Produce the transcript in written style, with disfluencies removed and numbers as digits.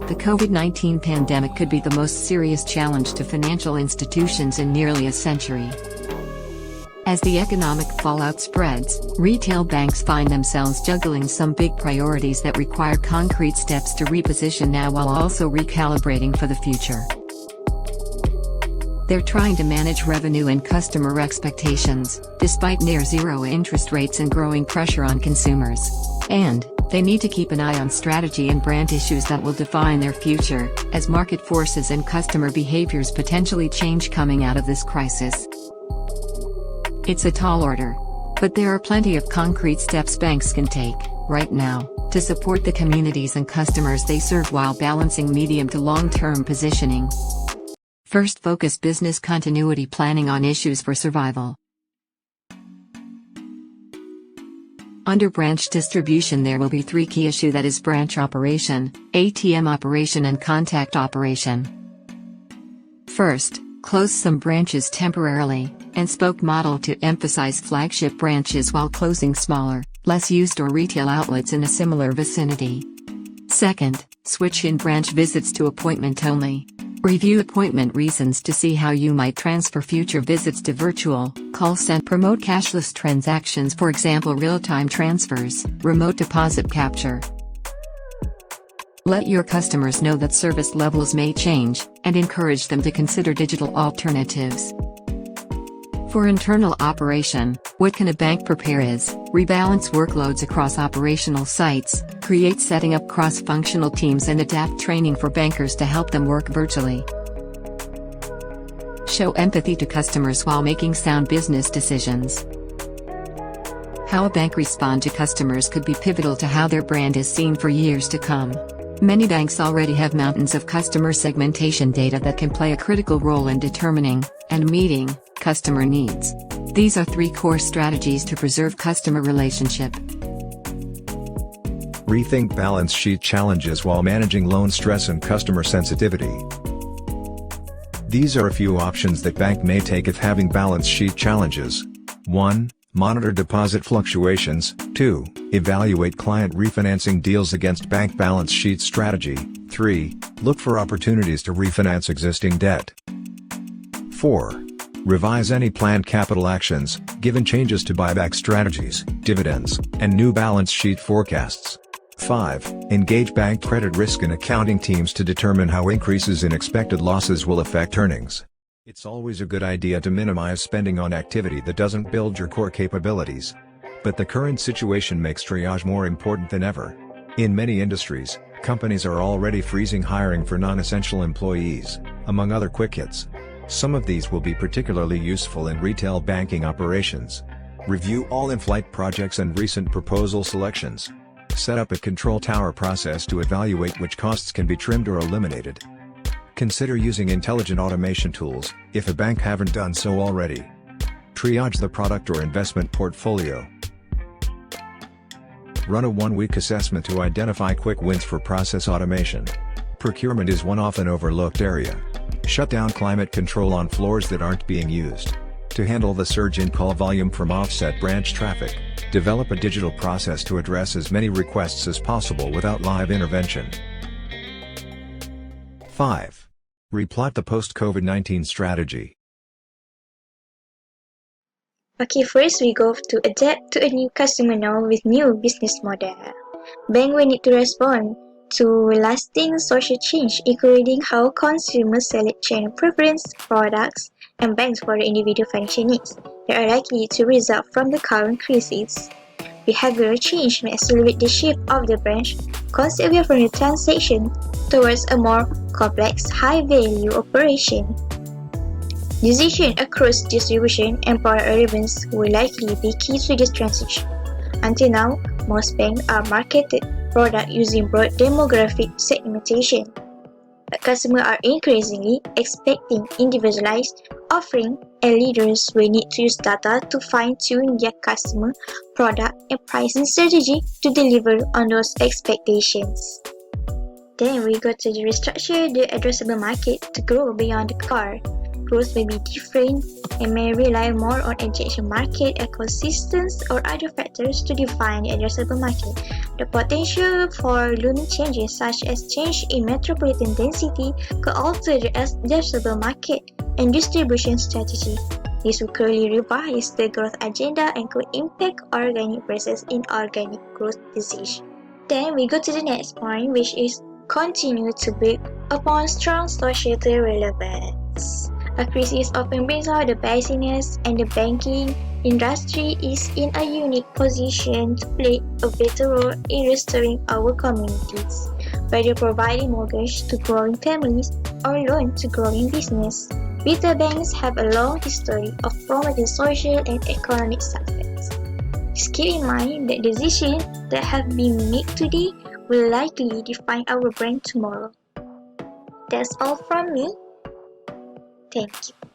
The COVID-19 pandemic could be the most serious challenge to financial institutions in nearly a century. As the economic fallout spreads, retail banks find themselves juggling some big priorities that require concrete steps to reposition now while also recalibrating for the future. They're trying to manage revenue and customer expectations, despite near-zero interest rates and growing pressure on consumers. And they need to keep an eye on strategy and brand issues that will define their future, as market forces and customer behaviors potentially change coming out of this crisis. It's a tall order. But there are plenty of concrete steps banks can take, right now, to support the communities and customers they serve while balancing medium to long-term positioning. First, focus business continuity planning on issues for survival. Under branch distribution there will be three key issues, that is branch operation, ATM operation and contact operation. First, close some branches temporarily, and spoke model to emphasize flagship branches while closing smaller, less used or retail outlets in a similar vicinity. Second, switch in branch visits to appointment only. Review appointment reasons to see how you might transfer future visits to virtual, call center. Promote cashless transactions, for example real-time transfers, remote deposit capture. Let your customers know that service levels may change, and encourage them to consider digital alternatives. For internal operation, what can a bank prepare is, rebalance workloads across operational sites, create setting up cross-functional teams and adapt training for bankers to help them work virtually. Show empathy to customers while making sound business decisions. How a bank responds to customers could be pivotal to how their brand is seen for years to come. Many banks already have mountains of customer segmentation data that can play a critical role in determining, and meeting, customer needs. These are three core strategies to preserve customer relationship. Rethink balance sheet challenges while managing loan stress and customer sensitivity. These are a few options that bank may take if having balance sheet challenges. 1. Monitor deposit fluctuations. 2. Evaluate client refinancing deals against bank balance sheet strategy. 3. Look for opportunities to refinance existing debt. 4. Revise any planned capital actions, given changes to buyback strategies, dividends, and new balance sheet forecasts. 5. Engage bank credit risk and accounting teams to determine how increases in expected losses will affect earnings. It's always a good idea to minimize spending on activity that doesn't build your core capabilities. But the current situation makes triage more important than ever. In many industries, companies are already freezing hiring for non-essential employees, among other quick hits. Some of these will be particularly useful in retail banking operations. Review all in-flight projects and recent proposal selections. Set up a control tower process to evaluate which costs can be trimmed or eliminated. Consider using intelligent automation tools, if a bank haven't done so already. Triage the product or investment portfolio. Run a one-week assessment to identify quick wins for process automation. Procurement is one often overlooked area. Shut down climate control on floors that aren't being used. To handle the surge in call volume from offset branch traffic, develop a digital process to address as many requests as possible without live intervention. 5. Replot the post-COVID-19 strategy. Okay, first we go to adapt to a new customer now with new business model. Bank will need to respond to lasting social change, including how consumers select channel preference, products, and banks for their individual financial needs that are likely to result from the current crisis. Behavioral change may accelerate the shift of the branch concept away from the transaction towards a more complex, high-value operation. Decision across distribution and product relevance will likely be key to this transition. Until now, most banks are marketed products using broad demographic segmentation. But customers are increasingly expecting individualized offering, and leaders will need to use data to fine-tune their customer, product, and pricing strategy to deliver on those expectations. Then we go to the restructure the addressable market to grow beyond the car. growth may be different and may rely more on adjacent market ecosystems or other factors to define the addressable market. The potential for looming changes such as change in metropolitan density could alter the addressable market and distribution strategy. This will clearly revise the growth agenda and could impact organic versus inorganic growth decisions. Then we go to the next point, which is continue to build upon strong societal relevance. A crisis often brings out the biases, and the banking industry is in a unique position to play a vital role in restoring our communities, whether providing mortgage to growing families or loan to growing business. Retail banks have a long history of promoting social and economic success. Just keep in mind that decisions that have been made today will likely define our brand tomorrow. That's all from me. Thank you.